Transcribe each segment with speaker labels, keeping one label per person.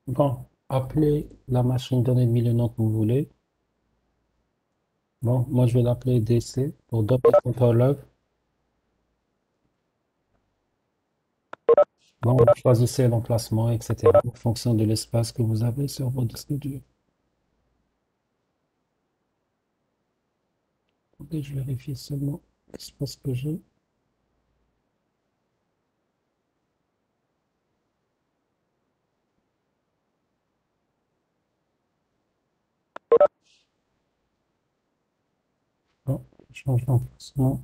Speaker 1: Bon, appelez la machine, donnez-lui le nom que vous voulez. Bon, moi je vais l'appeler DC pour Doppler Controller. Bon, choisissez l'emplacement, etc. en fonction de l'espace que vous avez sur votre disque dur. Attendez, je vérifie seulement l'espace que j'ai. Bon, je change d'emplacement.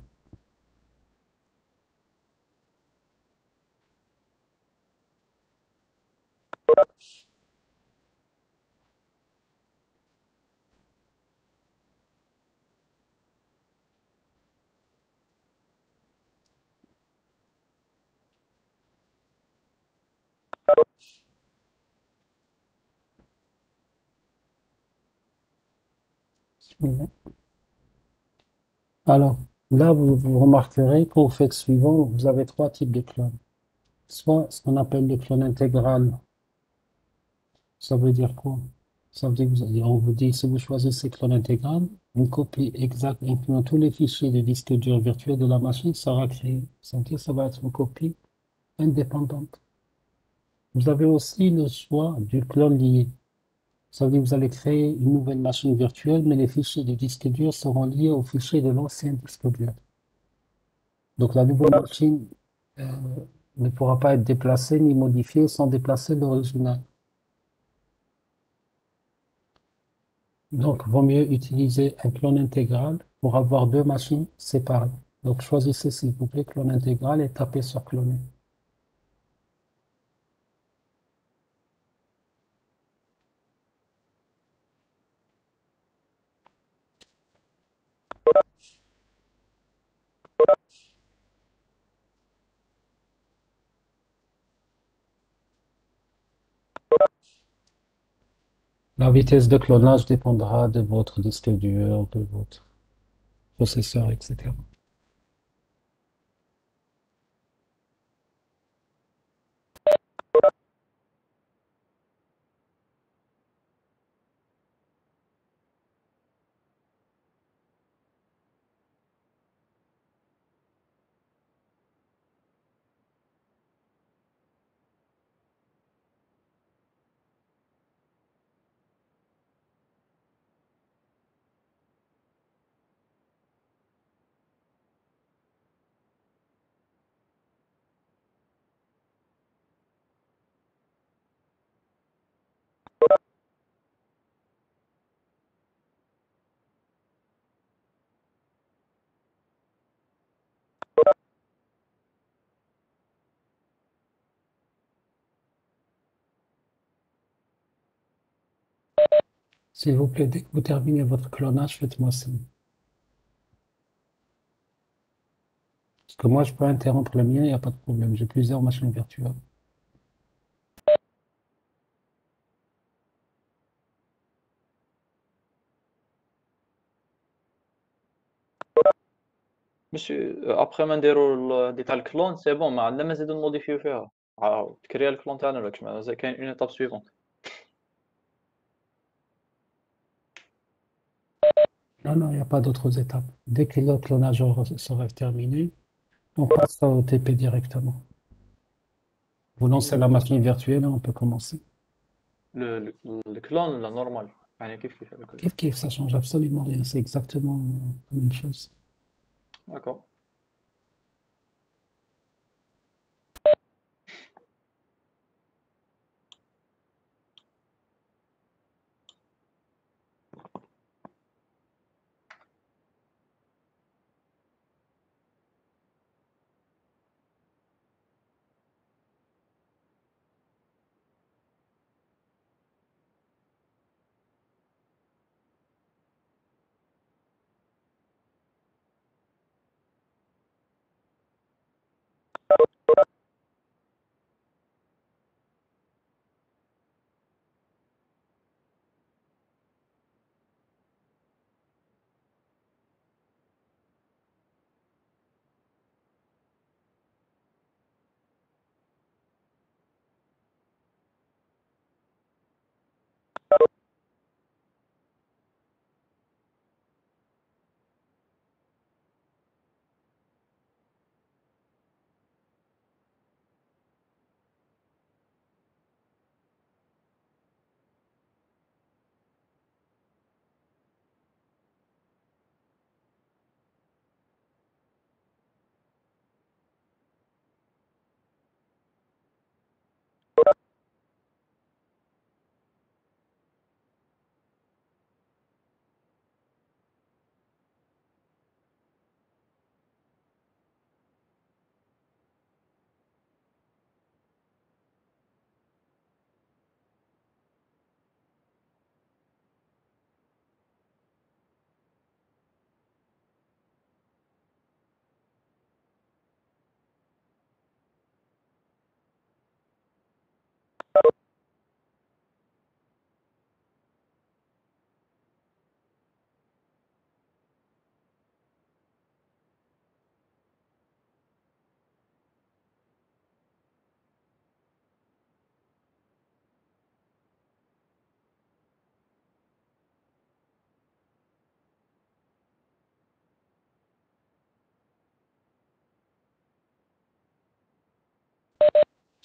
Speaker 1: Alors, là, vous remarquerez qu'au fait suivant, vous avez trois types de clones. Soit ce qu'on appelle le clone intégral. Ça veut dire quoi? Ça veut dire on vous dit, si vous choisissez clone intégral, une copie exacte incluant tous les fichiers de disque dur virtuel de la machine sera créée. Ça veut dire que ça va être une copie indépendante. Vous avez aussi le choix du clone lié. Ça veut dire que vous allez créer une nouvelle machine virtuelle, mais les fichiers du disque dur seront liés aux fichiers de l'ancien disque dur. Donc la nouvelle machine euh, ne pourra pas être déplacée ni modifiée sans déplacer l'original. Donc, vaut mieux utiliser un clone intégral pour avoir deux machines séparées. Donc, choisissez s'il vous plaît clone intégral et tapez sur cloner. La vitesse de clonage dépendra de votre disque dur, de votre processeur, etc. S'il vous plaît, dès que vous terminez votre clonage, faites-moi signe. Parce que moi, je peux interrompre le mien, il n'y a pas de problème. J'ai plusieurs machines virtuelles.
Speaker 2: Monsieur, après ما نديرو دي تاع الكلون سي بون، ما عندنا ما نزيدو نموديفيو فيها. تكريا الكلون تاعنا ولا كش مازال كاين اون ايتاب سويفونت.
Speaker 1: Non, non, il n'y a pas d'autres étapes. Dès que le clonage sera terminé, on passera au TP directement. Vous lancez la machine virtuelle et on peut commencer.
Speaker 2: الكلون ولا نورمال؟ يعني كيف هذاك
Speaker 1: Kif, ça change absolument rien. C'est exactement la même chose.
Speaker 2: داكور.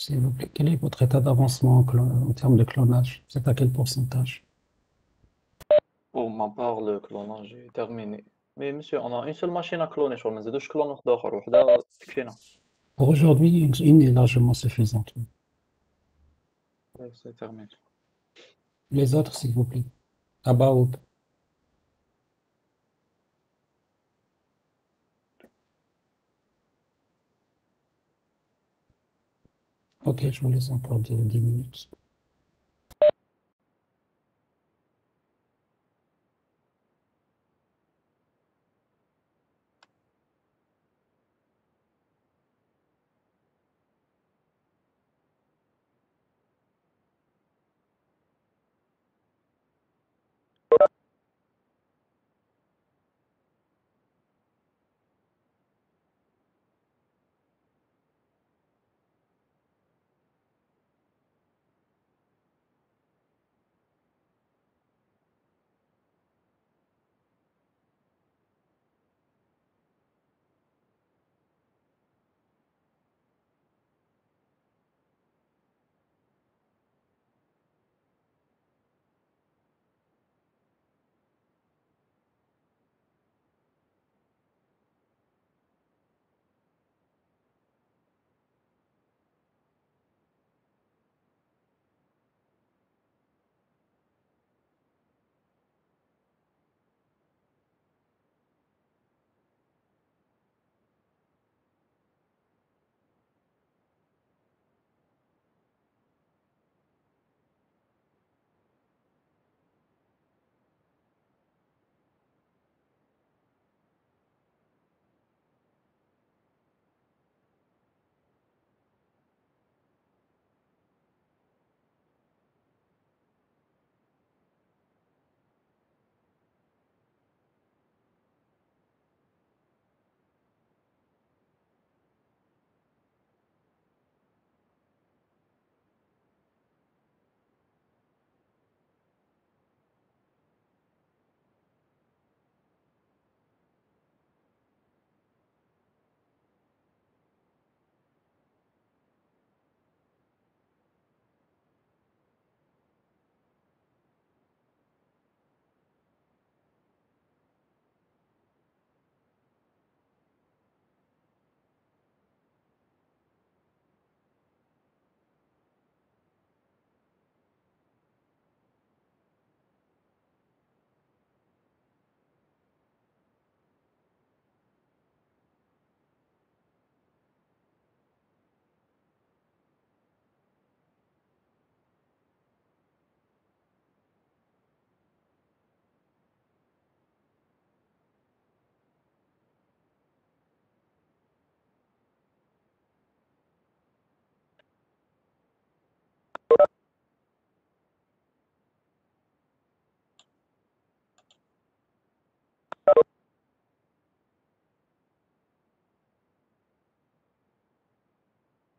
Speaker 1: S'il vous plaît, quel est votre état d'avancement en termes de clonage? Vous êtes à quel pourcentage?
Speaker 2: Pour ma part, le clonage est terminé. Mais monsieur, on a une seule machine à cloner, شغل ما نزيدوش كلون واحد آخر، وحدة تكفينا.
Speaker 1: Pour aujourd'hui, une est largement suffisante.
Speaker 2: C'est terminé.
Speaker 1: Les autres, s'il vous plaît. About. Ok, je vous laisse encore 10 minutes.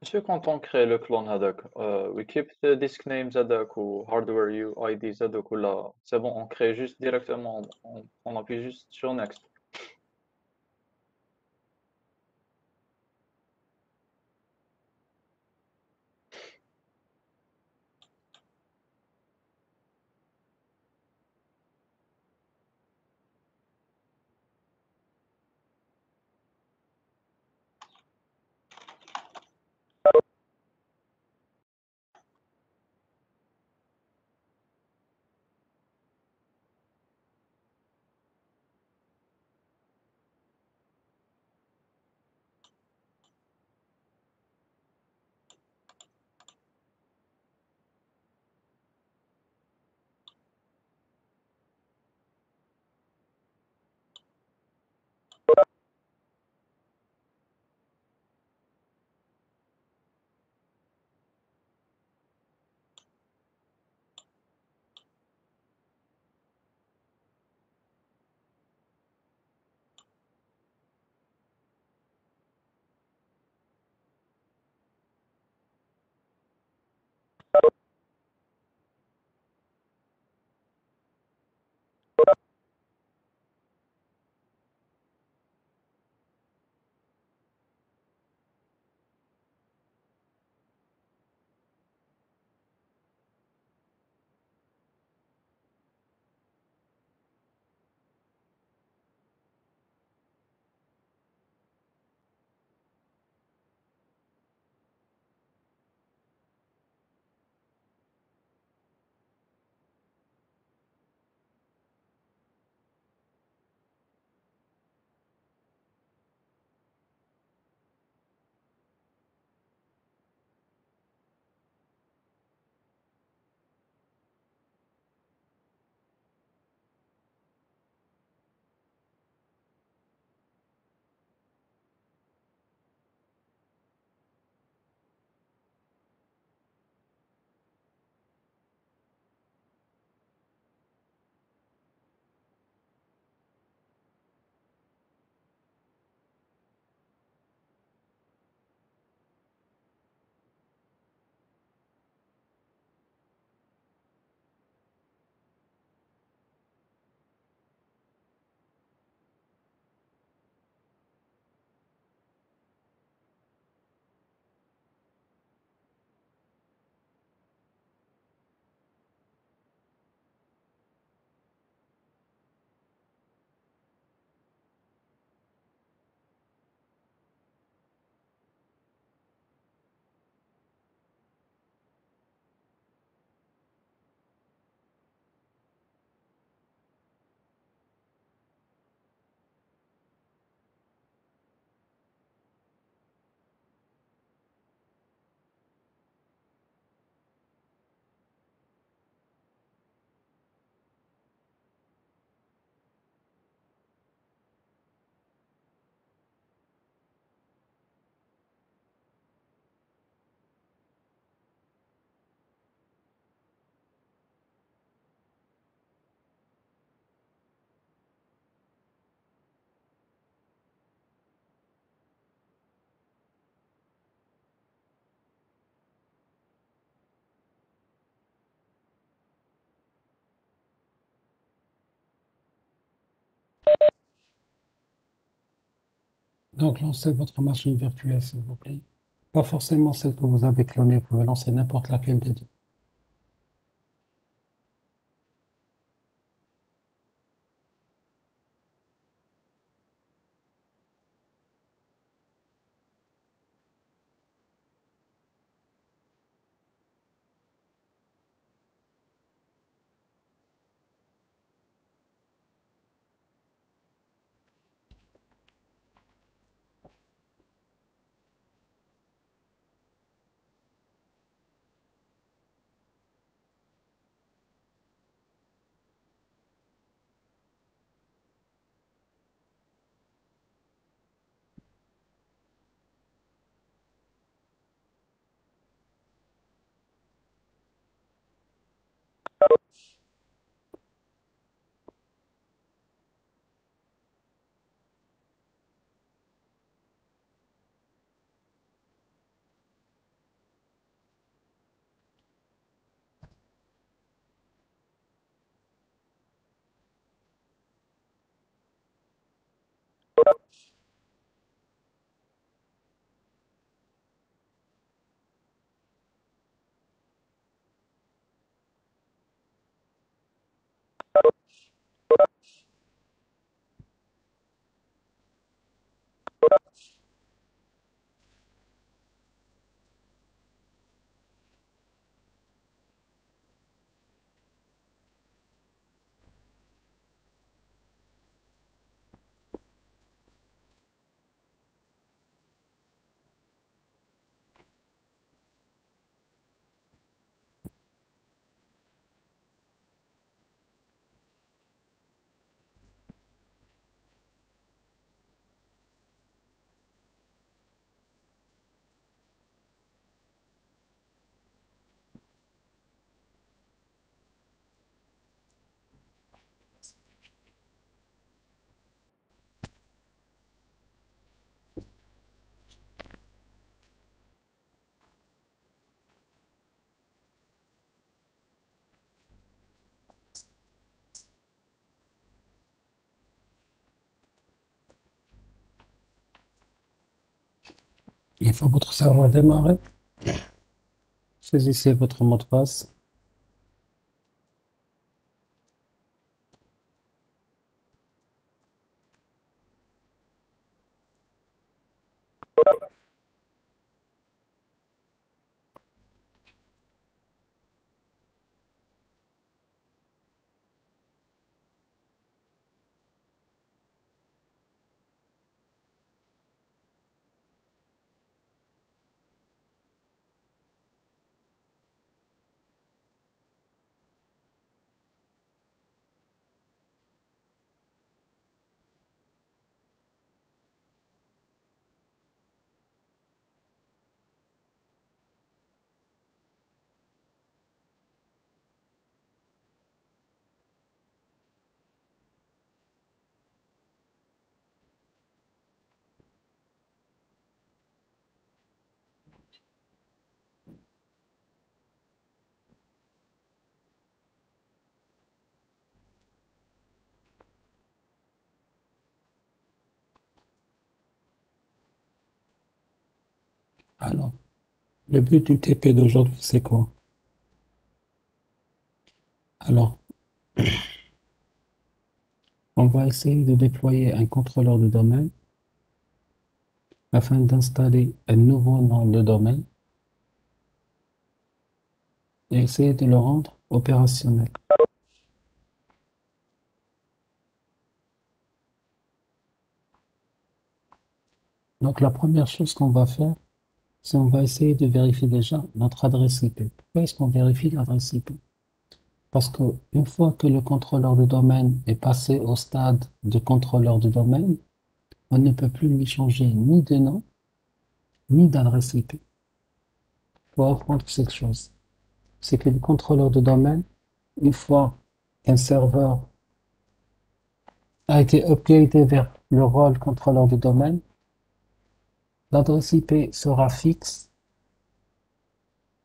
Speaker 2: Monsieur, quand on crée le clone هذاك, we keep the disk names هذاك و hardware IDs هذوك ولا c'est bon, on crée juste directement, on appuie juste sur next.
Speaker 1: Donc, lancez votre machine virtuelle, s'il vous plaît. Pas forcément celle que vous avez clonée, vous pouvez lancer n'importe laquelle des deux. Une fois votre serveur démarré, saisissez votre mot de passe. Alors, le but du TP d'aujourd'hui, c'est quoi? Alors, on va essayer de déployer un contrôleur de domaine afin d'installer un nouveau nom de domaine et essayer de le rendre opérationnel. Donc, la première chose qu'on va faire, c'est on va essayer de vérifier déjà notre adresse IP. Pourquoi est-ce qu'on vérifie l'adresse IP? Parce que une fois que le contrôleur de domaine est passé au stade de contrôleur de domaine, on ne peut plus lui changer ni de nom, ni d'adresse IP. Il faut apprendre cette chose. C'est que le contrôleur de domaine, une fois qu'un serveur a été upgradé vers le rôle contrôleur de domaine, l'adresse IP sera fixe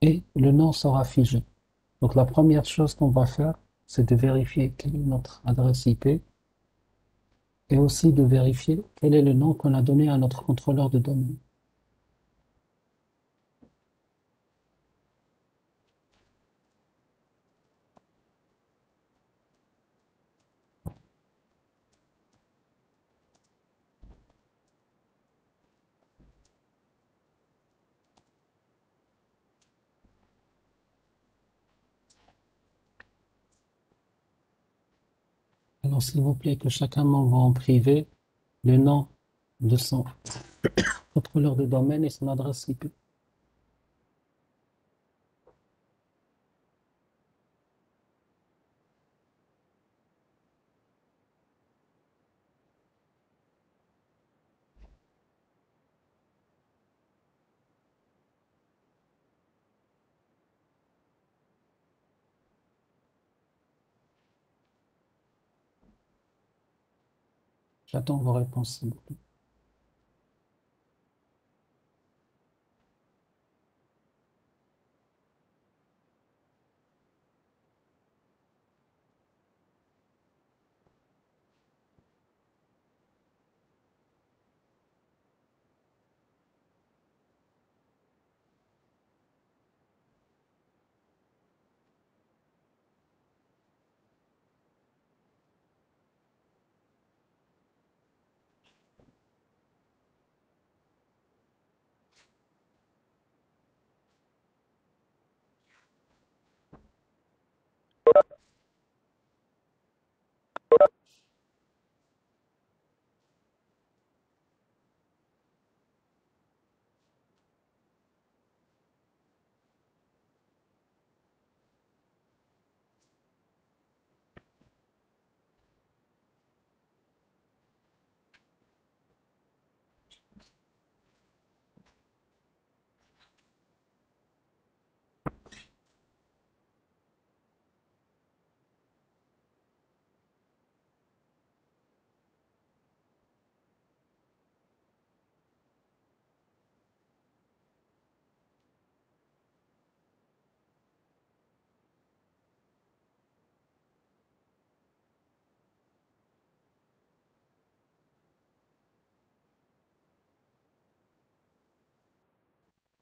Speaker 1: et le nom sera figé. Donc la première chose qu'on va faire, c'est de vérifier quelle est notre adresse IP et aussi de vérifier quel est le nom qu'on a donné à notre contrôleur de domaine. Alors, s'il vous plaît, que chacun m'envoie en privé le nom de son contrôleur de domaine et son adresse IP. J'attends vos réponses, s'il vous plaît.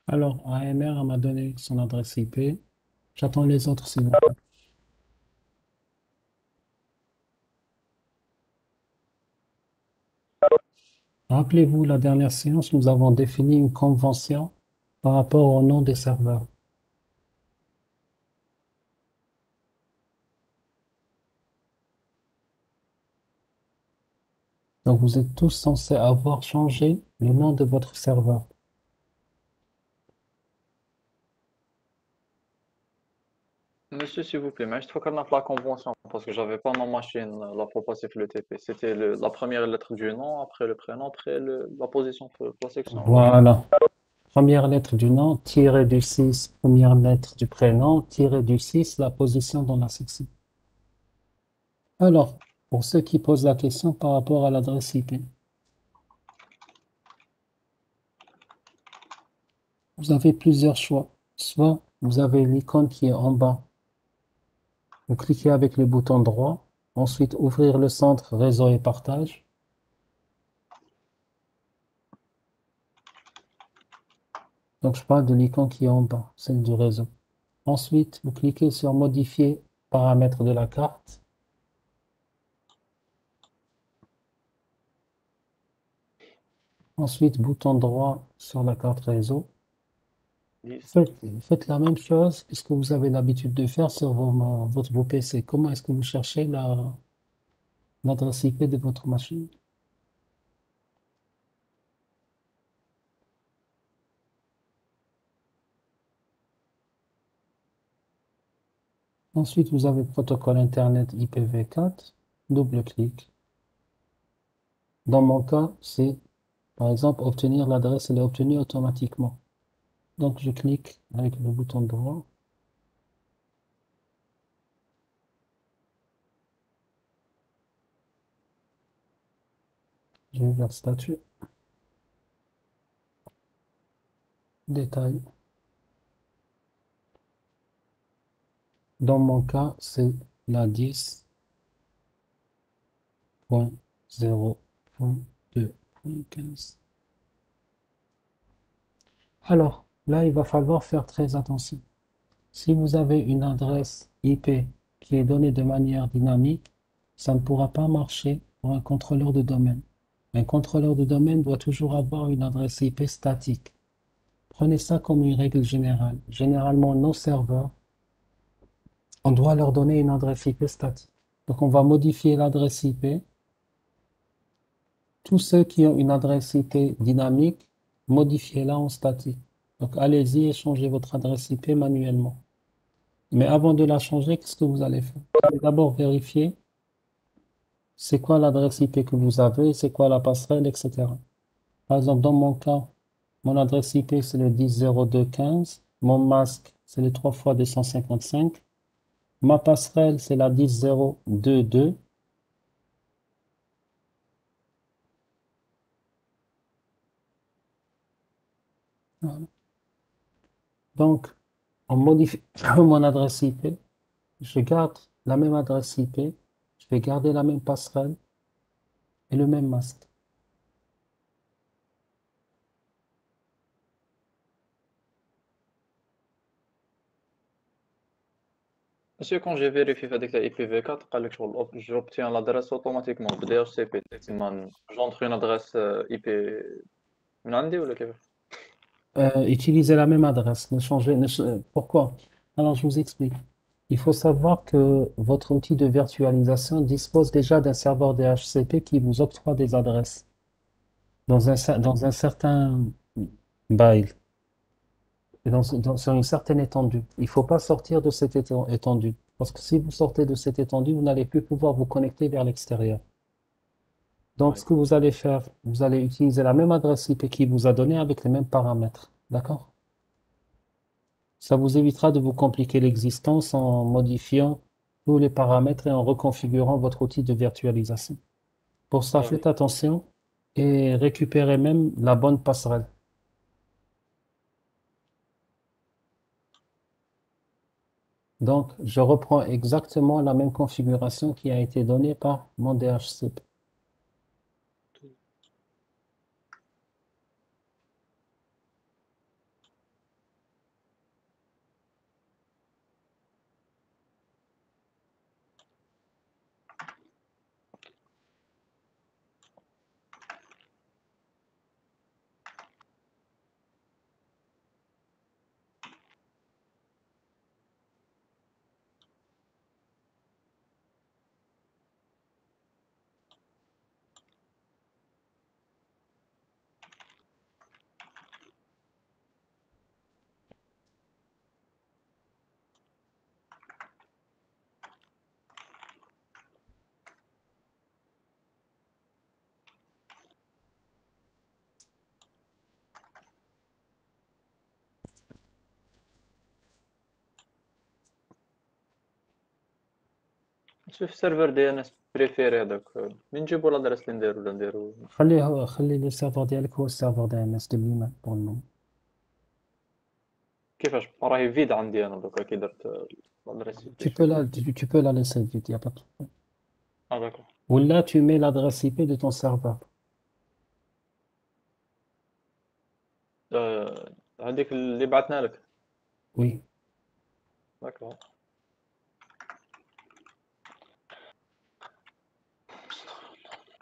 Speaker 1: Alors, AMR m'a donné son adresse IP. J'attends les autres, s'il vous plaît. Rappelez-vous, la dernière séance, nous avons défini une convention par rapport au nom des serveurs. Donc, vous êtes tous censés avoir changé le nom de votre serveur.
Speaker 2: Monsieur, s'il vous plaît, mais je trouve qu'on a la convention parce que j'avais pas ma machine la fois passée pour le TP. C'était la première lettre du nom, après le prénom, après la position pour la section. Ouais.
Speaker 1: Voilà. Première lettre du nom, tiré du 6, première lettre du prénom, tiré du 6, la position dans la section. Alors, pour ceux qui posent la question par rapport à l'adresse IP, vous avez plusieurs choix. Soit vous avez l'icône qui est en bas. Vous cliquez avec le bouton droit. Ensuite, ouvrir le centre réseau et partage. Donc, je parle de l'icône qui est en bas, celle du réseau. Ensuite, vous cliquez sur modifier paramètres de la carte. Ensuite, bouton droit sur la carte réseau.
Speaker 2: 10.
Speaker 1: Faites la même chose que ce que vous avez l'habitude de faire sur vos PC. Comment est-ce que vous cherchez l'adresse IP de votre machine? Ensuite, vous avez protocole Internet IPv4, double-clic. Dans mon cas, c'est par exemple obtenir l'adresse, elle est obtenue automatiquement. Donc, je clique avec le bouton droit, je vais vers statut, détail. Dans mon cas, c'est la 10.0.6. 0.2.15. Alors, là, il va falloir faire très attention. Si vous avez une adresse IP qui est donnée de manière dynamique, ça ne pourra pas marcher pour un contrôleur de domaine. Un contrôleur de domaine doit toujours avoir une adresse IP statique. Prenez ça comme une règle générale. Généralement, nos serveurs, on doit leur donner une adresse IP statique. Donc, on va modifier l'adresse IP. Tous ceux qui ont une adresse IP dynamique, modifiez-la en statique. Donc, allez-y et changez votre adresse IP manuellement. Mais avant de la changer, qu'est-ce que vous allez faire? Vous allez d'abord vérifier c'est quoi l'adresse IP que vous avez, c'est quoi la passerelle, etc. Par exemple, dans mon cas, mon adresse IP, c'est le 10.02.15. Mon masque, c'est le 3 fois 255. Ma passerelle, c'est la 10.022. Voilà. Donc, on modifie mon adresse IP. Je garde la même adresse IP. Je vais garder la même passerelle et le même masque.
Speaker 2: Monsieur, quand j'ai vérifié avec la IPv4, قال لك شغل j'obtiens l'adresse automatiquement ب DHCP. J'entre une adresse IP من عندي ولا كيف؟
Speaker 1: Utilisez la même adresse. Ne changez, pourquoi? Alors, je vous explique. Il faut savoir que votre outil de virtualisation dispose déjà d'un serveur DHCP qui vous octroie des adresses dans un certain bail, et sur une certaine étendue. Il ne faut pas sortir de cette étendue. Parce que si vous sortez de cette étendue, vous n'allez plus pouvoir vous connecter vers l'extérieur. Donc, ce
Speaker 2: Oui.
Speaker 1: que vous allez faire, vous allez utiliser la même adresse IP qui vous a donné avec les mêmes paramètres. D'accord? Ça vous évitera de vous compliquer l'existence en modifiant tous les paramètres et en reconfigurant votre outil de virtualisation. Pour ça,
Speaker 2: Ah oui.
Speaker 1: faites attention et récupérez même la bonne passerelle. Donc, je reprends exactement la même configuration qui a été donnée par mon DHCP.
Speaker 2: شوف سيرفر دي ان اس بريفيري هذاك من نجيبو الادرس اللي نديرو ولا نديرو
Speaker 1: خلي le serveur ديالك هو السيرفر DNS de lui-même pour le moment.
Speaker 2: كيفاش راهي فيد عندي انا دوكا كي درت الادرس
Speaker 1: Tu
Speaker 2: يبي
Speaker 1: peux
Speaker 2: فيد.
Speaker 1: la laisser vite, y a pas de problème.
Speaker 2: اه داكور.
Speaker 1: Ou là, tu mets l'adresse IP de ton serveur.
Speaker 2: هذيك اللي بعثنا لك.
Speaker 1: Oui.
Speaker 2: داكور.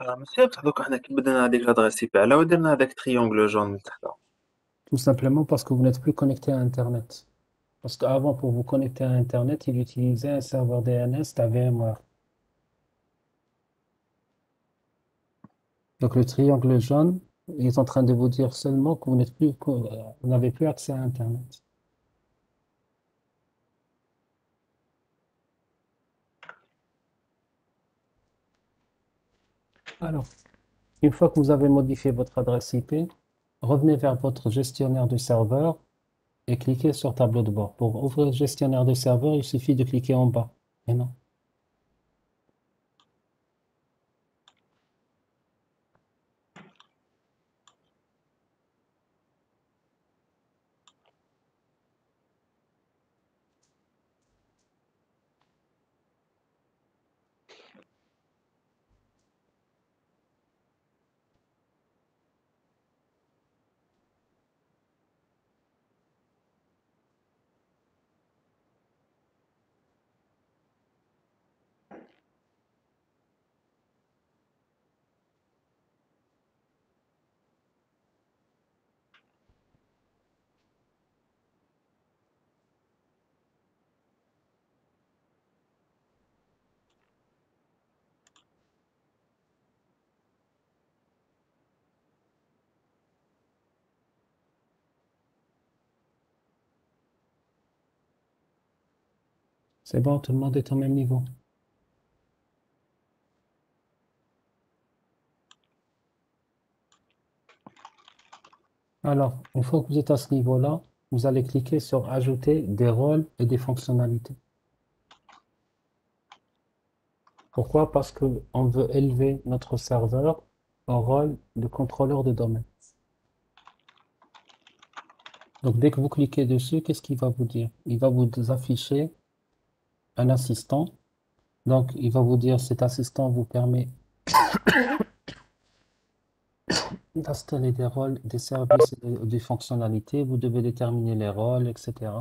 Speaker 3: مسير بصح دوكا حنا كي بدلنا هذيك لادغيس اي بي على ودرنا هذاك تريونغل جون من تحت.
Speaker 1: Tout simplement parce que vous n'êtes plus connecté à Internet. Parce qu'avant, pour vous connecter à Internet, il utilisait un serveur DNS de VMware. Donc le triangle jaune est en train de vous dire seulement que vous n'avez plus accès à Internet. Alors, une fois que vous avez modifié votre adresse IP, revenez vers votre gestionnaire de serveur et cliquez sur tableau de bord. Pour ouvrir le gestionnaire de serveur, il suffit de cliquer en bas. Et non. C'est bon, tout le monde est au même niveau. Alors, une fois que vous êtes à ce niveau-là, vous allez cliquer sur Ajouter des rôles et des fonctionnalités. Pourquoi? Parce qu'on veut élever notre serveur au rôle de contrôleur de domaine. Donc, dès que vous cliquez dessus, qu'est-ce qu'il va vous dire? Il va vous afficher un assistant. Donc, il va vous dire cet assistant vous permet d'installer des rôles, des services et des fonctionnalités. Vous devez déterminer les rôles, etc.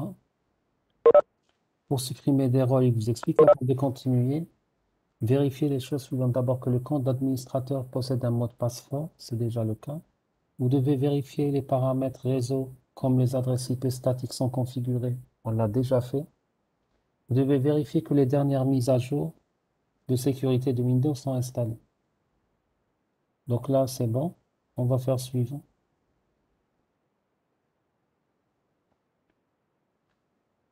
Speaker 1: Pour supprimer des rôles, il vous explique avant de continuer. Vérifiez les choses suivantes. D'abord, que le compte d'administrateur possède un mot de passe fort, c'est déjà le cas. Vous devez vérifier les paramètres réseau, comme les adresses IP statiques sont configurées. On l'a déjà fait. Vous devez vérifier que les dernières mises à jour de sécurité de Windows sont installées. Donc là, c'est bon. On va faire suivant.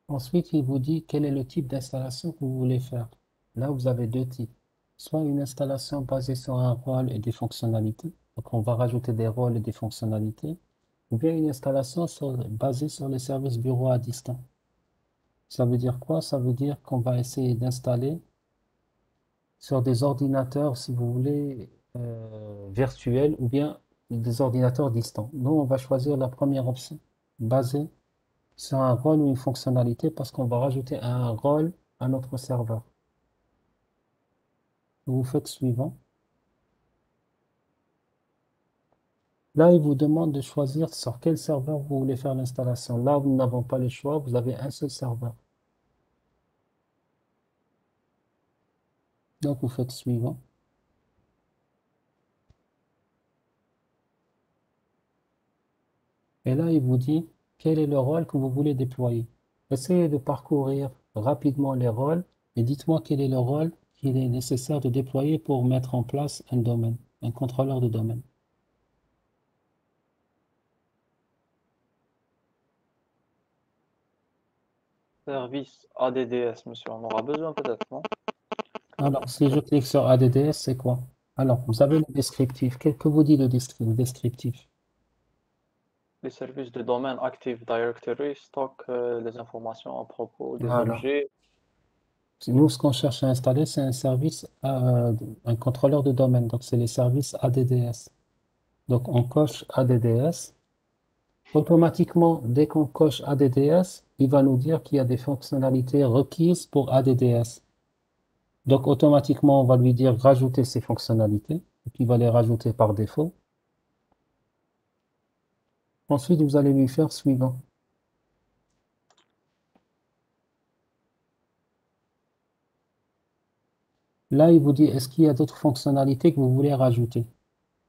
Speaker 1: Ensuite, il vous dit quel est le type d'installation que vous voulez faire. Là, vous avez deux types. Soit une installation basée sur un rôle et des fonctionnalités. Donc, on va rajouter des rôles et des fonctionnalités. Ou bien une installation basée sur les services bureau à distance. Ça veut dire quoi? Ça veut dire qu'on va essayer d'installer sur des ordinateurs, si vous voulez, virtuels ou bien des ordinateurs distants. Nous, on va choisir la première option, basée sur un rôle ou une fonctionnalité, parce qu'on va rajouter un rôle à notre serveur. Vous faites suivant. Là, il vous demande de choisir sur quel serveur vous voulez faire l'installation. Là, nous n'avons pas le choix, vous avez un seul serveur. Donc, vous faites suivant. Et là, il vous dit quel est le rôle que vous voulez déployer. Essayez de parcourir rapidement les rôles et dites-moi quel est le rôle qu'il est nécessaire de déployer pour mettre en place un domaine, un contrôleur de domaine.
Speaker 2: Service ADDS, monsieur, on aura besoin peut-être, non?
Speaker 1: Alors, si je clique sur ADDS, c'est quoi? Alors, vous avez le descriptif. Qu'est-ce que vous dit le descriptif?
Speaker 2: Les services de domaine Active Directory stockent les informations à propos des
Speaker 1: Voilà.
Speaker 2: objets.
Speaker 1: Nous, ce qu'on cherche à installer, c'est un service, un contrôleur de domaine. Donc, c'est les services ADDS. Donc, on coche ADDS. Automatiquement, dès qu'on coche ADDS, il va nous dire qu'il y a des fonctionnalités requises pour ADDS. Donc, automatiquement, on va lui dire rajouter ces fonctionnalités. Donc, il va les rajouter par défaut. Ensuite, vous allez lui faire suivant. Là, il vous dit, est-ce qu'il y a d'autres fonctionnalités que vous voulez rajouter?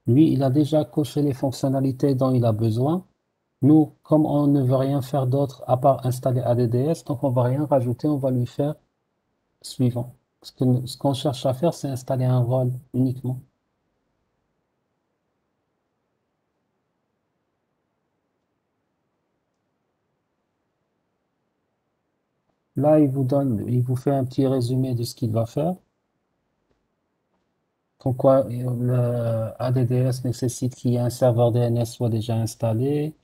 Speaker 1: Lui, il a déjà coché les fonctionnalités dont il a besoin. Nous, comme on ne veut rien faire d'autre à part installer ADDS, donc on va rien rajouter, on va lui faire suivant. Parce que ce qu'on cherche à faire, c'est installer un rôle uniquement. Là, il vous fait un petit résumé de ce qu'il va faire. Comme quoi, le ADDS nécessite qu'il y ait un serveur DNS soit déjà installé.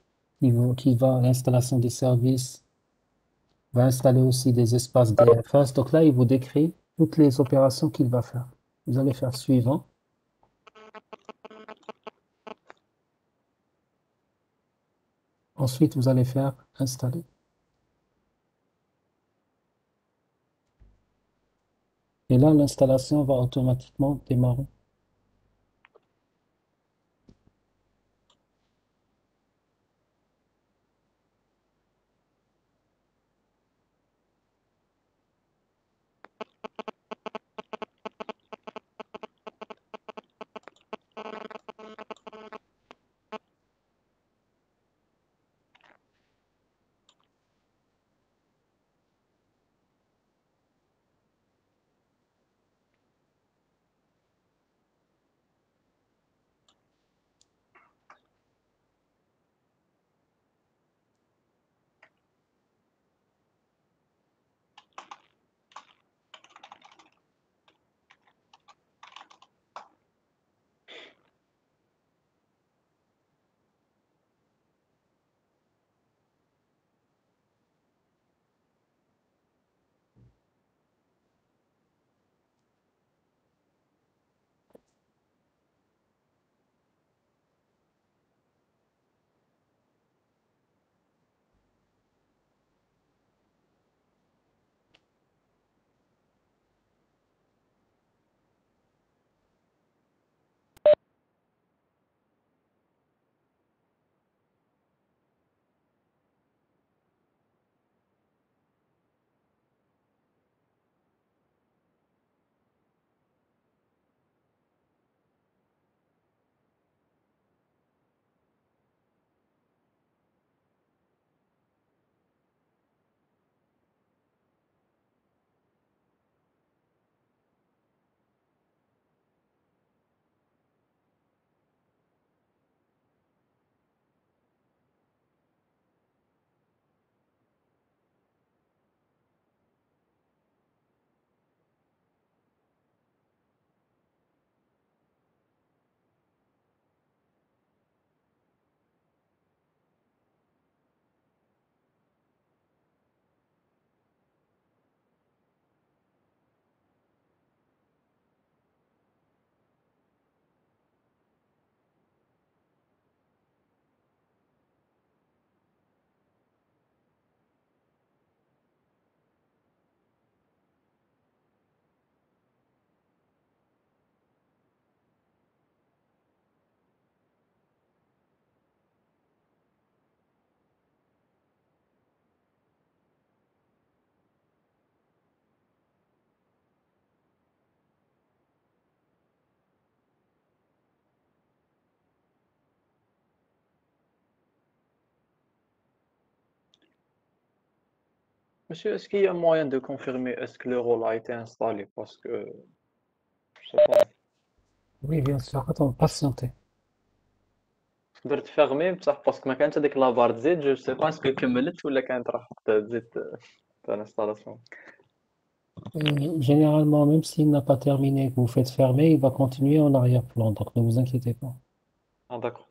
Speaker 1: L'installation des services va installer aussi des espaces DFS. Donc là, il vous décrit toutes les opérations qu'il va faire. Vous allez faire suivant. Ensuite, vous allez faire installer. Et là, l'installation va automatiquement démarrer.
Speaker 2: Monsieur, est-ce qu'il y a moyen de confirmer est-ce que le rôle a été installé? Parce que, je sais pas,
Speaker 1: Oui, bien sûr. Attends, patientez.
Speaker 2: درت fermer بصح باسكو ما كانتش هذيك لابار تزيد جو سي با اسكو كملت ولا كانت راح تزيد تاع الانستالاسيون.
Speaker 1: Généralement, même s'il n'a pas terminé, que vous faites fermer, il va continuer en arrière-plan. Donc, ne vous inquiétez pas.
Speaker 2: اه داكور.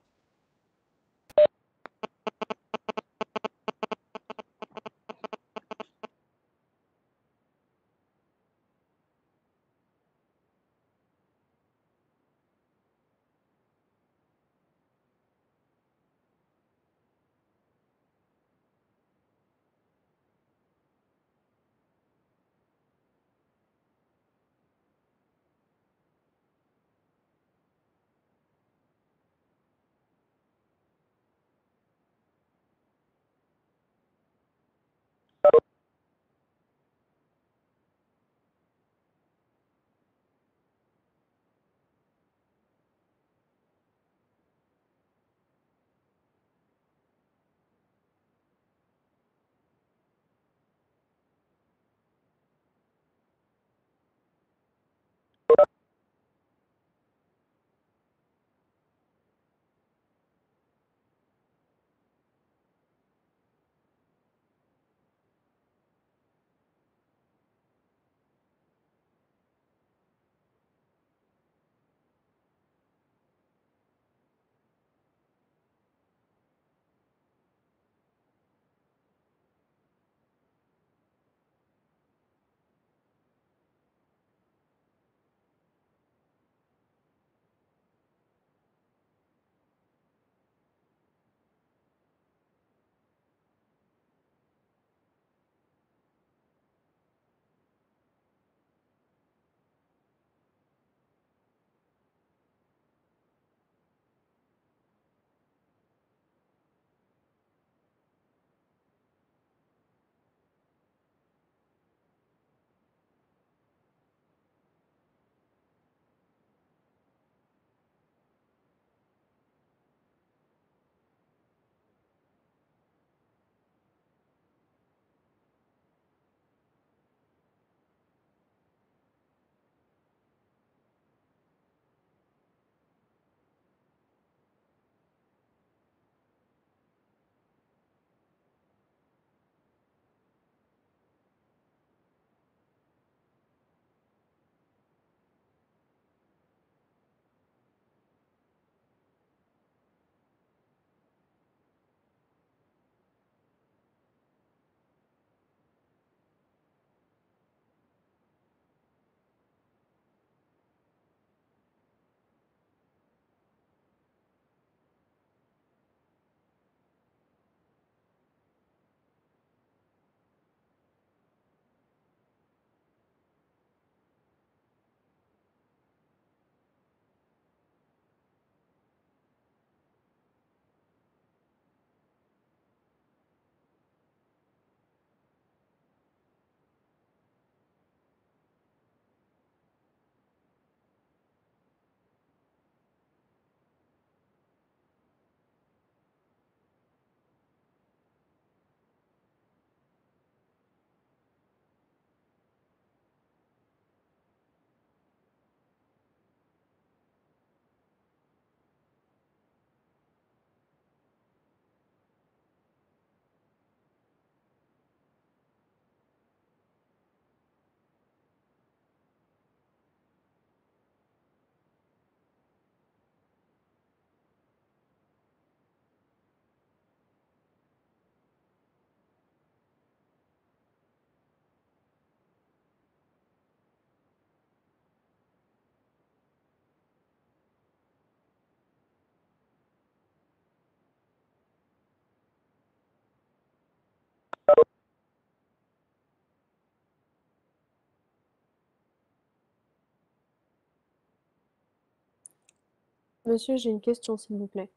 Speaker 4: Monsieur, j'ai une question, s'il vous plaît.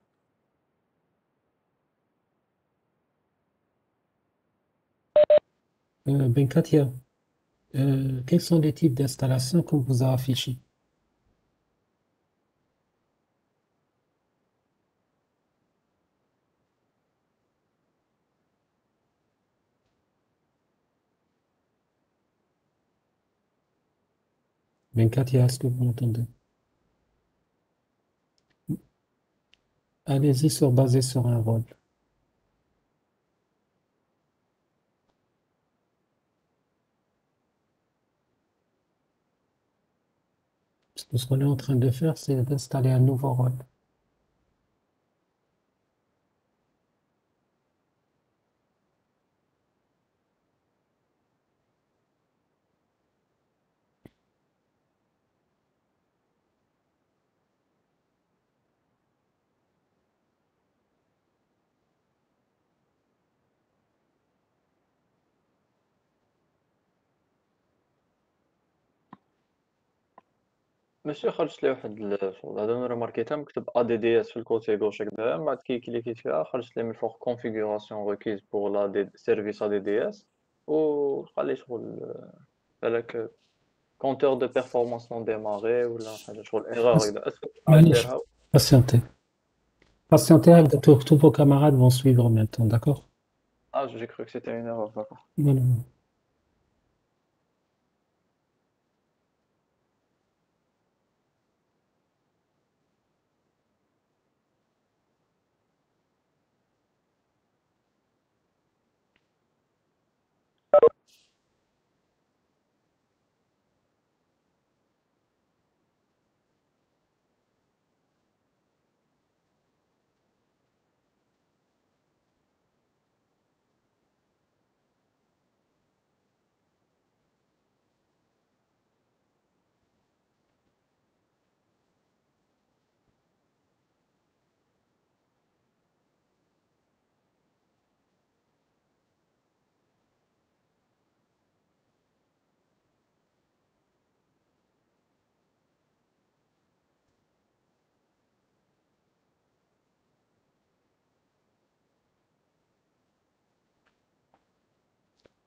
Speaker 1: Ben Katia, quels sont les types d'installations qu'on vous a affichés? Venkatia, est-ce que vous m'entendez? Allez-y basé sur un rôle. Parce que ce qu'on est en train de faire, c'est d'installer un nouveau rôle.
Speaker 2: ماشي خرجت لي واحد شغل هذا انا رماركيتها مكتوب ا دي دي اس في الكوتي غوش هكذا، من بعد كي كليكيت فيها خرجت لي من الفوق كونفيغوراسيون ريكيز بور لا دي سيرفيس ا دي دي اس، وقال لي شغل بالك كونتور دو بيرفورمانس نون ديماري ولا حاجه شغل ايرور
Speaker 1: Pas-
Speaker 2: هكذا، اسكو عاد
Speaker 1: معليش،
Speaker 2: ديرها؟
Speaker 1: patientez. Patientez, tous vos camarades vont suivre en même temps, d'accord?
Speaker 2: اه جي كرو كو سيتي اون ايرور داكور.
Speaker 1: Voilà.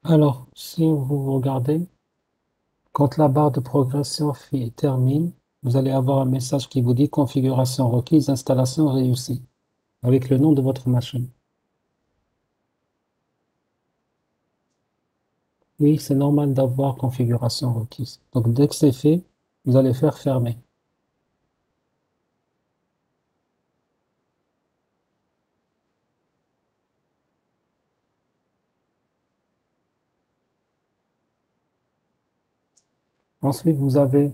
Speaker 1: Alors, si vous regardez, quand la barre de progression termine, vous allez avoir un message qui vous dit configuration requise, installation réussie, avec le nom de votre machine. Oui, c'est normal d'avoir configuration requise. Donc, dès que c'est fait, vous allez faire fermer. Ensuite, vous avez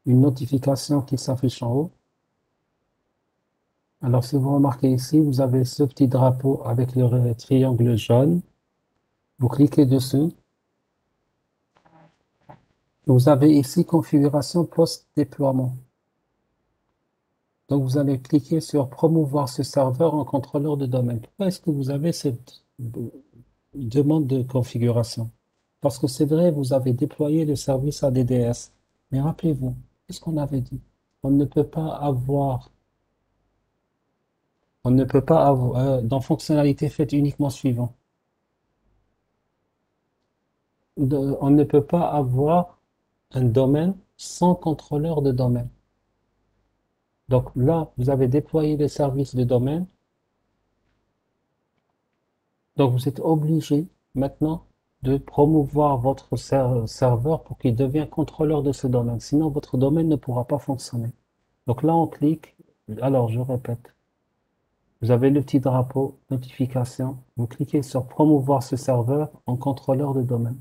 Speaker 1: une notification qui s'affiche en haut. Alors, si vous remarquez ici, vous avez ce petit drapeau avec le triangle jaune. Vous cliquez dessus. Vous avez ici configuration post-déploiement. Donc, vous allez cliquer sur promouvoir ce serveur en contrôleur de domaine. Pourquoi est-ce que vous avez cette demande de configuration? Parce que c'est vrai, vous avez déployé le service ADDS. Mais rappelez-vous, qu'est-ce qu'on avait dit? On ne peut pas avoir, on ne peut pas avoir, dans fonctionnalité faite uniquement suivant. On ne peut pas avoir un domaine sans contrôleur de domaine. Donc là, vous avez déployé le service de domaine. Donc vous êtes obligé maintenant de promouvoir votre serveur pour qu'il devienne contrôleur de ce domaine. Sinon, votre domaine ne pourra pas fonctionner. Donc là, on clique. Alors, je répète. Vous avez le petit drapeau, notification. Vous cliquez sur promouvoir ce serveur en contrôleur de domaine.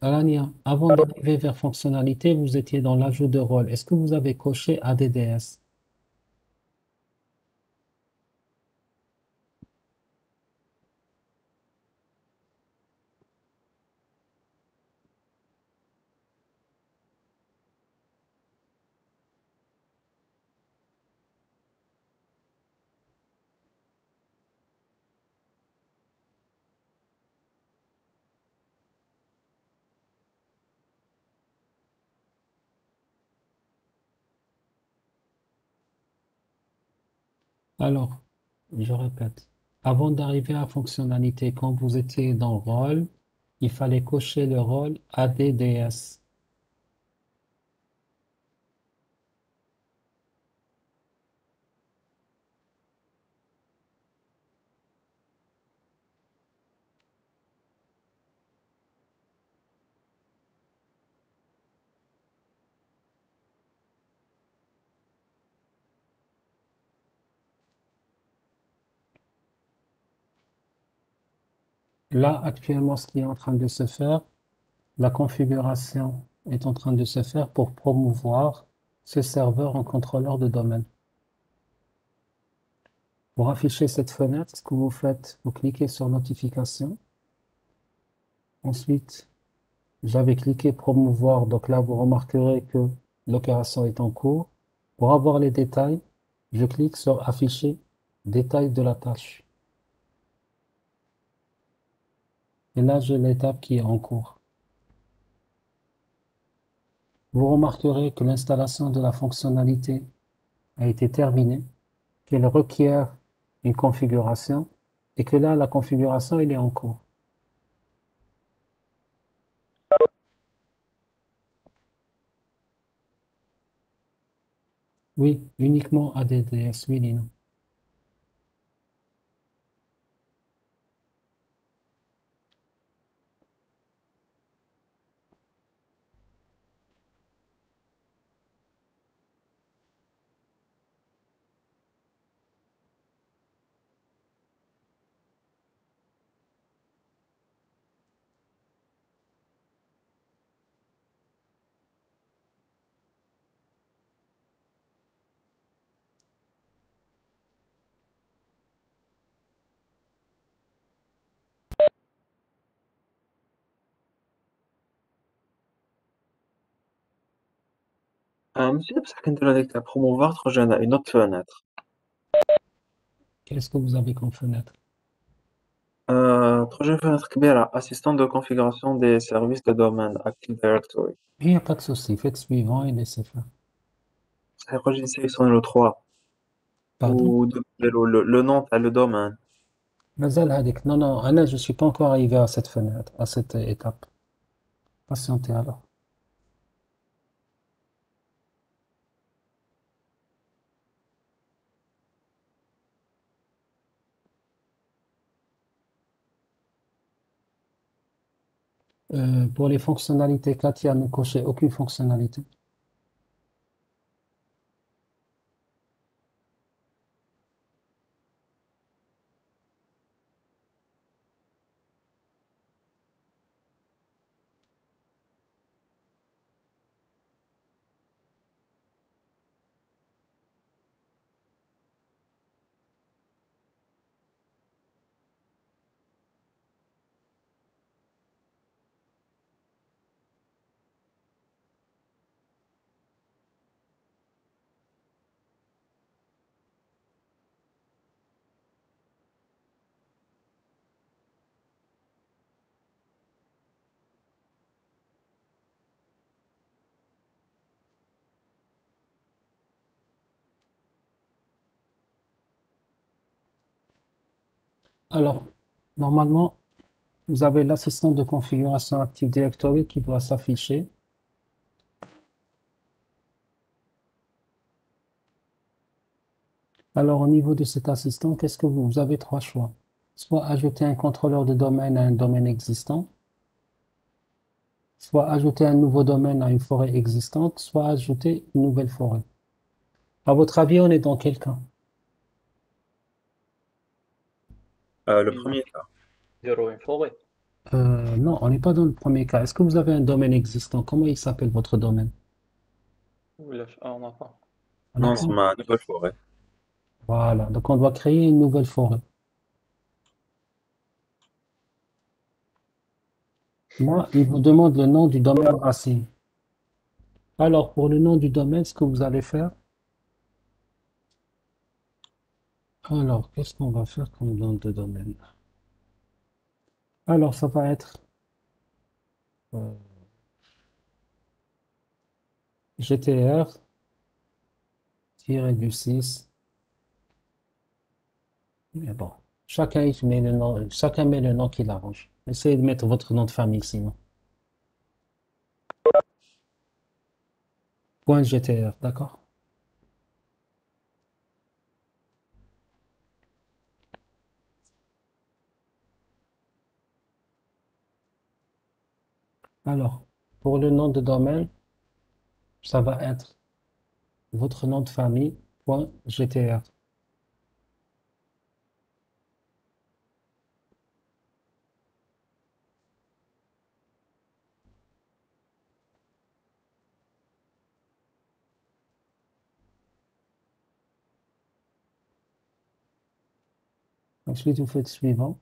Speaker 1: Alania, avant d'arriver vers fonctionnalité, vous étiez dans l'ajout de rôle. Est-ce que vous avez coché ADDS? Alors, je répète. Avant d'arriver à fonctionnalité, quand vous étiez dans rôle, il fallait cocher le rôle ADDS. Là, actuellement, ce qui est en train de se faire, la configuration est en train de se faire pour promouvoir ce serveur en contrôleur de domaine. Pour afficher cette fenêtre, ce que vous faites, vous cliquez sur Notification. Ensuite, j'avais cliqué Promouvoir. Donc là, vous remarquerez que l'opération est en cours. Pour avoir les détails, je clique sur Afficher détails de la tâche. Et là, j'ai l'étape qui est en cours. Vous remarquerez que l'installation de la fonctionnalité a été terminée, qu'elle requiert une configuration et que là, la configuration, elle est en cours. Oui, uniquement ADDS, oui, Lino.
Speaker 3: monsieur, بصح كندير هذيك تاع promouvoir تخرج لنا une autre fenêtre.
Speaker 1: Qu'est-ce que vous avez comme fenêtre?
Speaker 3: تخرج لنا fenêtre كبيرة assistant de configuration des services de domaine Active Directory.
Speaker 1: Il n'y a pas de souci, faites suivant et laissez faire.
Speaker 3: بصح يخرج لي sélectionner le 3
Speaker 1: Pardon?
Speaker 3: ou le nom تاع le domaine.
Speaker 1: Mazal Hadik. Non, non, Anna, je ne suis pas encore arrivé à cette fenêtre, à cette étape. Patientez alors. Pour les fonctionnalités, Katia ne cochait aucune fonctionnalité. Alors, normalement, vous avez l'assistant de configuration Active Directory qui doit s'afficher. Alors, au niveau de cet assistant, qu'est-ce que vous avez trois choix. Soit ajouter un contrôleur de domaine à un domaine existant, soit ajouter un nouveau domaine à une forêt existante, soit ajouter une nouvelle forêt. À votre avis, on est dans quel cas?
Speaker 3: Le premier cas.
Speaker 2: نديرو une forêt.
Speaker 1: Non, on n'est pas dans le premier cas. Est-ce que vous avez un domaine existant? Comment il s'appelle votre domaine?
Speaker 2: ولاش on n'a pas.
Speaker 1: On n'a
Speaker 3: Non,
Speaker 1: pas.
Speaker 3: c'est ma nouvelle forêt.
Speaker 1: Voilà, donc on doit créer une nouvelle forêt. Là, il vous demande le nom du domaine racine. Alors, pour le nom du domaine, ce que vous allez faire, alors, qu'est-ce qu'on va faire comme nom de domaine? Alors, ça va être euh, GTR-du-6. Mais bon, chacun met le nom qu'il arrange. Essayez de mettre votre nom de famille sinon. Point .gtr, d'accord? Alors, pour le nom de domaine, ça va être votre nom de famille, point .gtr. Ensuite, vous faites suivant.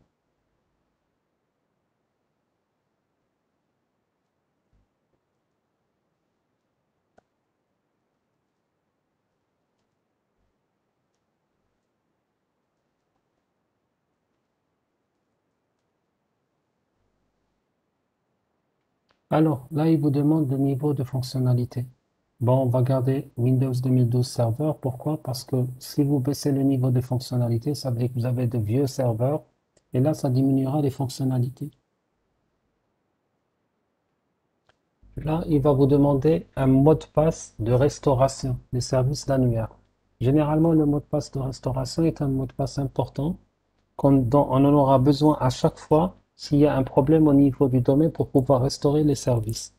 Speaker 1: Alors, là, il vous demande le niveau de fonctionnalité. Bon, on va garder Windows 2012 Server. Pourquoi? Parce que si vous baissez le niveau de fonctionnalité, ça veut dire que vous avez de vieux serveurs. Et là, ça diminuera les fonctionnalités. Là, il va vous demander un mot de passe de restauration des services d'annuaire. Généralement, le mot de passe de restauration est un mot de passe important dont on en aura besoin à chaque fois s'il y a un problème au niveau du domaine pour pouvoir restaurer les services.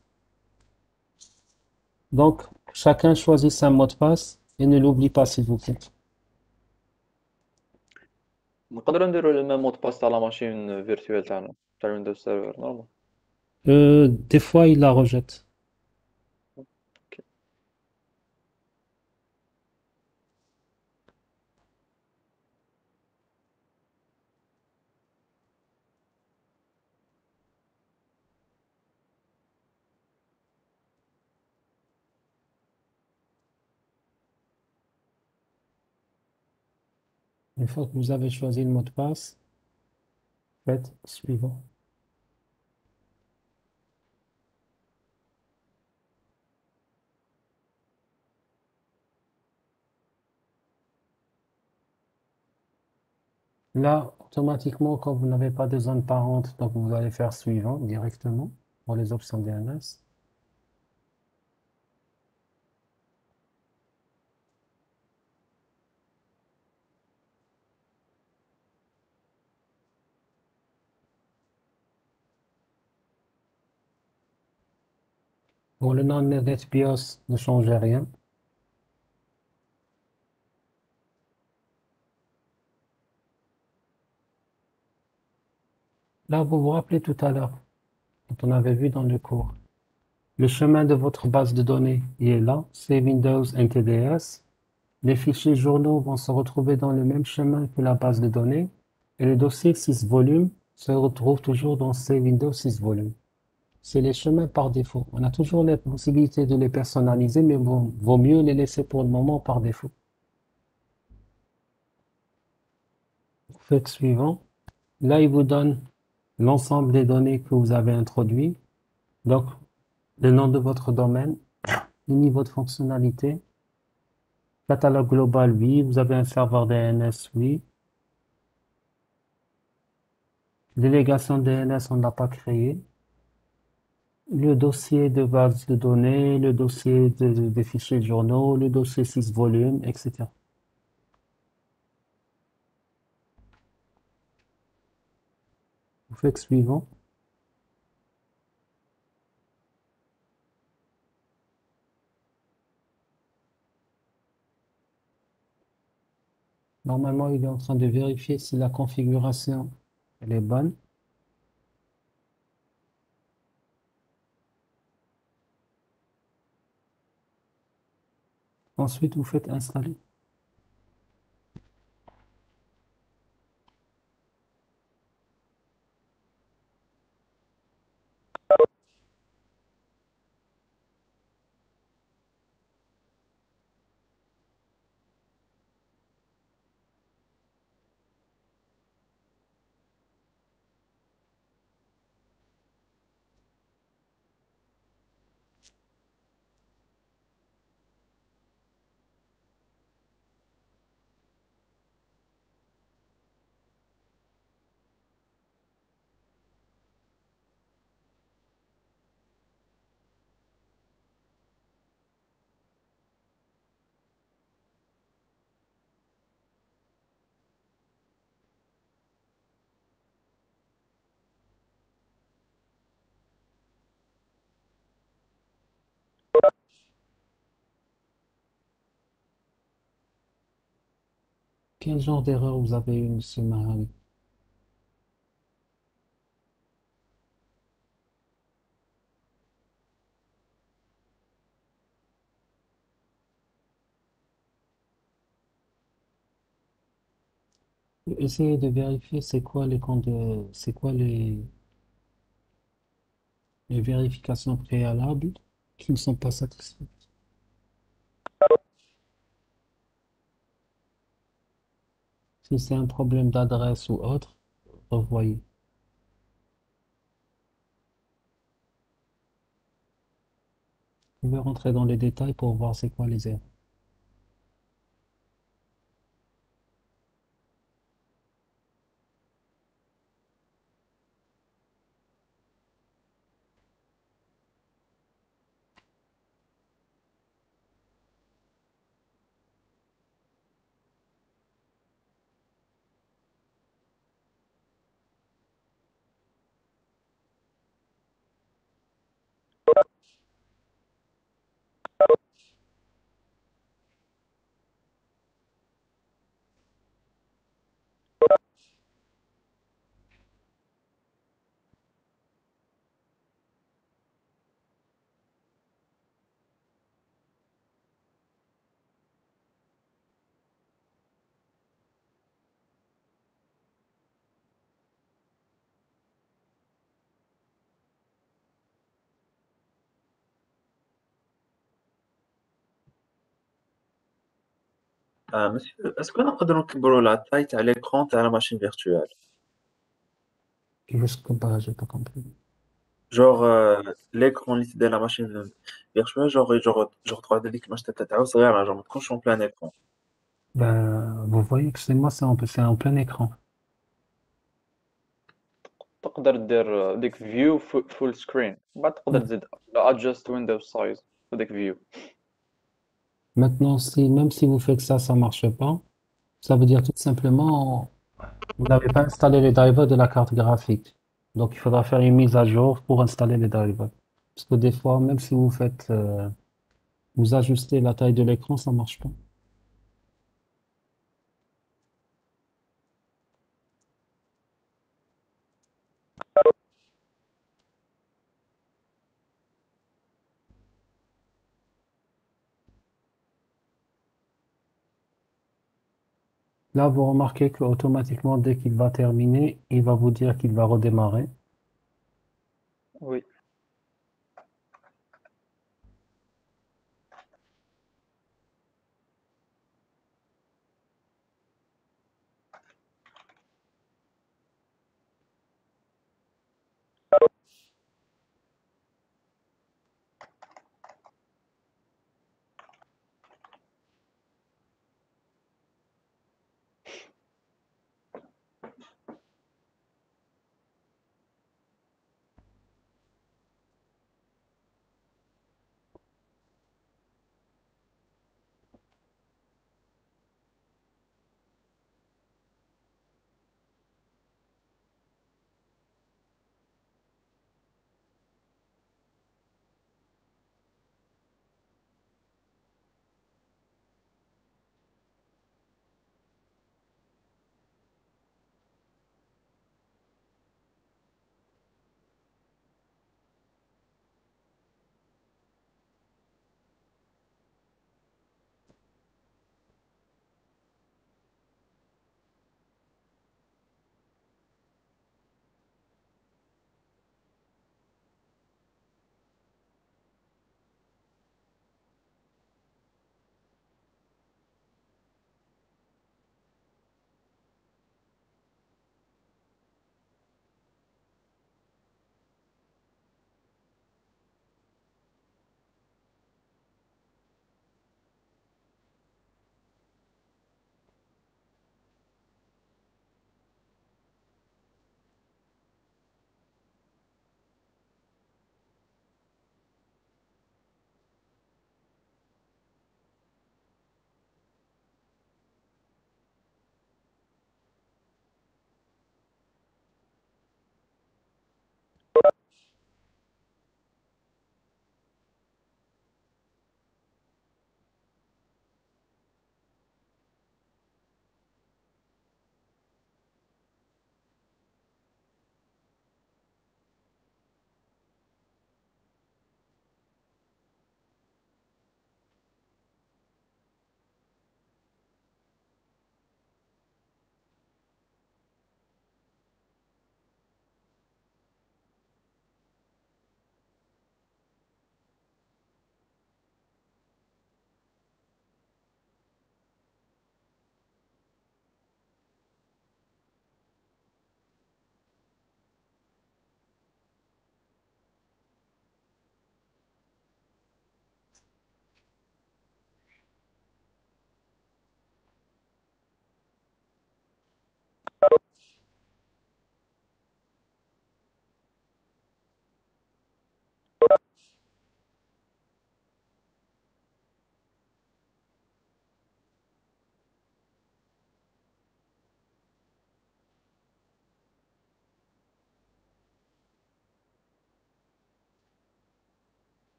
Speaker 1: Donc, chacun choisit son mot de passe et ne l'oublie pas, s'il vous plaît.
Speaker 2: نقدروا نديروا لو ميم مود باس تاع لا ماشين فيرتوال تاعنا تاع ويندوز سيرفر نورمال.
Speaker 1: Des fois, il la rejette. Une fois que vous avez choisi le mot de passe, faites suivant. Là, automatiquement, quand vous n'avez pas de zone parente, donc vous allez faire suivant directement pour les options DNS. Pour le nom NetBIOS, ne changez rien. Là, vous vous rappelez tout à l'heure, quand on avait vu dans le cours, le chemin de votre base de données, il est là, c'est Windows NTDS. Les fichiers journaux vont se retrouver dans le même chemin que la base de données et le dossier 6 volumes se retrouve toujours dans ces Windows 6 volumes. C'est les chemins par défaut. On a toujours la possibilité de les personnaliser, mais bon, vaut mieux les laisser pour le moment par défaut. Vous faites suivant. Là, il vous donne l'ensemble des données que vous avez introduites. Donc, le nom de votre domaine, le niveau de fonctionnalité, catalogue global, oui. Vous avez un serveur DNS, oui. Délégation DNS, on n'a pas créé. Le dossier de base de données, le dossier des fichiers de journaux, le dossier 6 volumes, etc. Vous faites suivant. Normalement, il est en train de vérifier si la configuration elle est bonne. Ensuite, vous faites installer. Quel genre d'erreur vous avez eu, monsieur Mahali? Essayez de vérifier c'est quoi les comptes c'est quoi les vérifications préalables qui ne sont pas satisfaites. Si c'est un problème d'adresse ou autre, revoyez. Vous pouvez rentrer dans les détails pour voir c'est quoi les erreurs.
Speaker 3: monsieur, est-ce qu'on نقدروا نكبروا la taille تاع l'écran تاع la machine virtuelle?
Speaker 1: Juste comme ça, j'ai pas compris.
Speaker 3: Genre, l'écran de la machine virtuelle, genre 3D كيما شتا تاعو صغيرة, genre ما تكونش en plein écran.
Speaker 1: Ben, vous voyez que c'est en plein écran.
Speaker 2: تقدر دير ديك فيو فول سكرين، بعد تقدر تزيد adjust window size وديك فيو.
Speaker 1: Maintenant, même si vous faites ça marche pas, ça veut dire tout simplement, vous n'avez pas installé les drivers de la carte graphique. Donc, il faudra faire une mise à jour pour installer les drivers. Parce que des fois, même si vous ajustez la taille de l'écran, ça marche pas. Là, vous remarquez qu'automatiquement, dès qu'il va terminer, il va vous dire qu'il va redémarrer.
Speaker 2: Oui.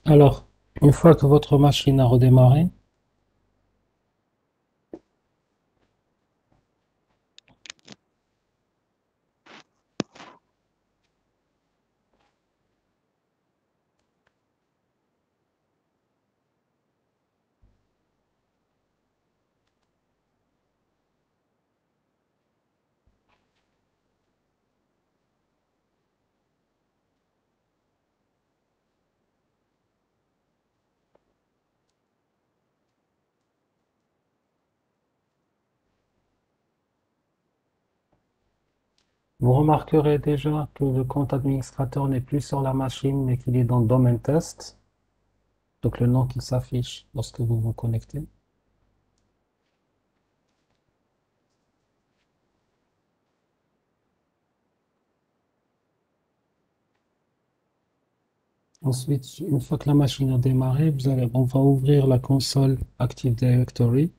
Speaker 1: Alors, une fois que votre machine a redémarré, vous remarquerez déjà que le compte administrateur n'est plus sur la machine, mais qu'il est dans Domain Test, donc le nom qui s'affiche lorsque vous vous connectez. Ensuite, une fois que la machine a démarré, on va ouvrir la console Active Directory.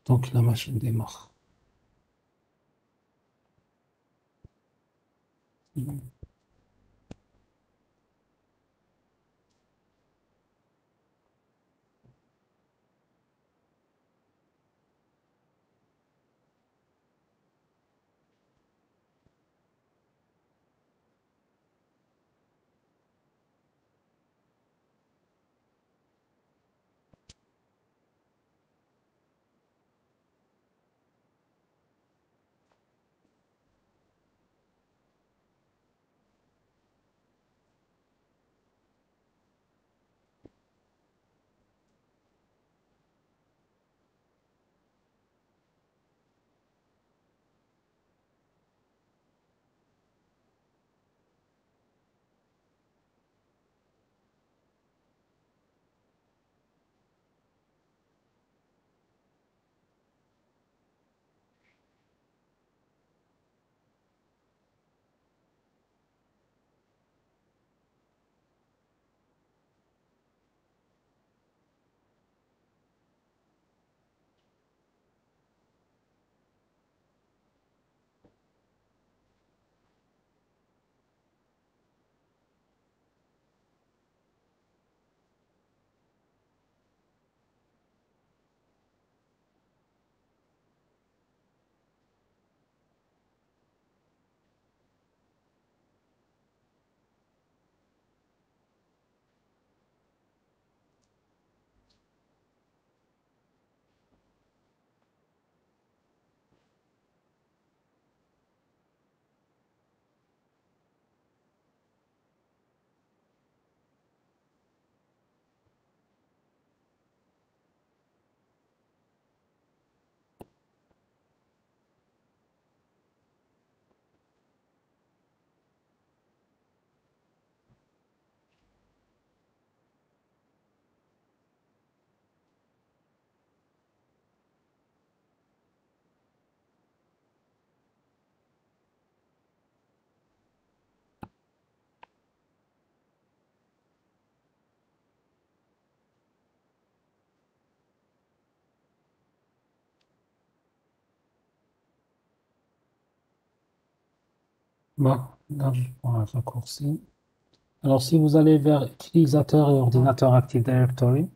Speaker 1: Donc la machine démarre. Bon, là, je prends un raccourci. Alors, si vous allez vers utilisateur et ordinateur Active Directory,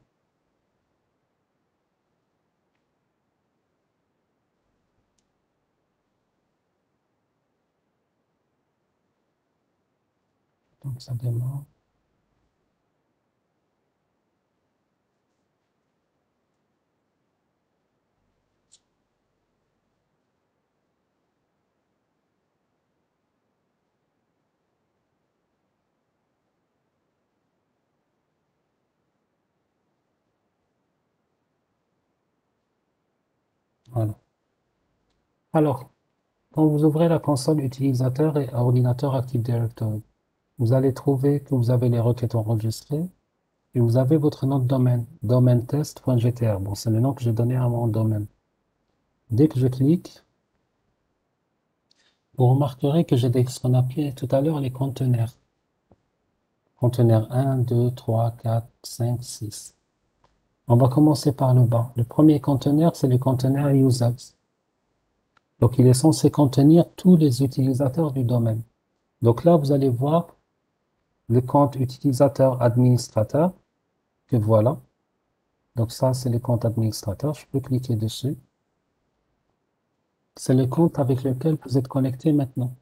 Speaker 1: donc ça démarre. Voilà. Alors, quand vous ouvrez la console utilisateur et ordinateur Active Directory, vous allez trouver que vous avez les requêtes enregistrées et vous avez votre nom de domaine, domaintest.gtr. Bon, c'est le nom que j'ai donné à mon domaine. Dès que je clique, vous remarquerez que j'ai ce qu'on appelait tout à l'heure les conteneurs. Conteneurs 1, 2, 3, 4, 5, 6. On va commencer par le bas. Le premier conteneur, c'est le conteneur users. Donc, il est censé contenir tous les utilisateurs du domaine. Donc là, vous allez voir le compte utilisateur administrateur, que voilà. Donc ça, c'est le compte administrateur. Je peux cliquer dessus. C'est le compte avec lequel vous êtes connecté maintenant.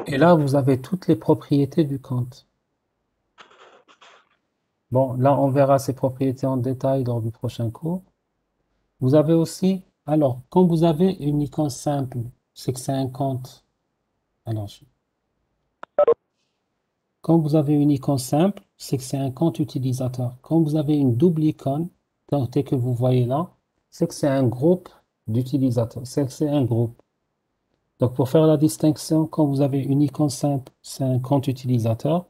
Speaker 1: Et là, vous avez toutes les propriétés du compte. Bon, là, on verra ces propriétés en détail lors du prochain cours. Vous avez aussi, alors, quand vous avez une icône simple, c'est que c'est un compte. Alors, quand vous avez une icône simple, c'est que c'est un compte utilisateur. Quand vous avez une double icône, tel que vous voyez là, c'est que c'est un groupe d'utilisateurs. C'est que c'est un groupe. Donc, pour faire la distinction, quand vous avez une icône simple, c'est un compte utilisateur.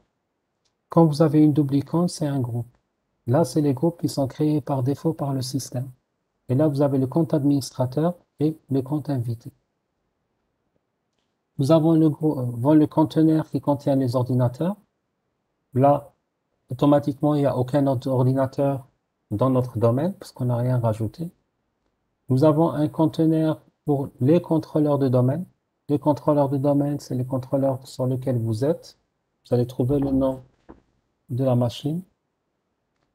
Speaker 1: Quand vous avez une double icône, c'est un groupe. Là, c'est les groupes qui sont créés par défaut par le système. Et là, vous avez le compte administrateur et le compte invité. Nous avons le conteneur qui contient les ordinateurs. Là, automatiquement, il n'y a aucun autre ordinateur dans notre domaine parce qu'on n'a rien rajouté. Nous avons un conteneur pour les contrôleurs de domaine. Les contrôleurs de domaine, c'est les contrôleurs sur lesquels vous êtes. Vous allez trouver le nom de la machine.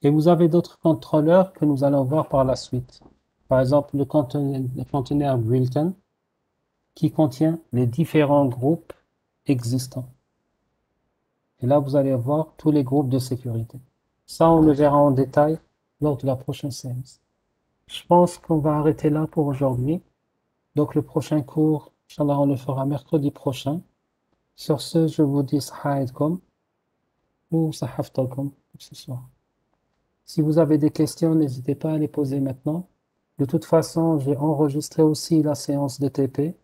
Speaker 1: Et vous avez d'autres contrôleurs que nous allons voir par la suite. Par exemple, le conteneur Built-in qui contient les différents groupes existants. Et là, vous allez voir tous les groupes de sécurité. Ça, on le verra en détail lors de la prochaine séance. Je pense qu'on va arrêter là pour aujourd'hui. Donc, le prochain cours, Inch'Allah, on le fera mercredi prochain. Sur ce, je vous dis sahaïdkom ou sahaftakum ce soir. Si vous avez des questions, n'hésitez pas à les poser maintenant. De toute façon, j'ai enregistré aussi la séance de TP.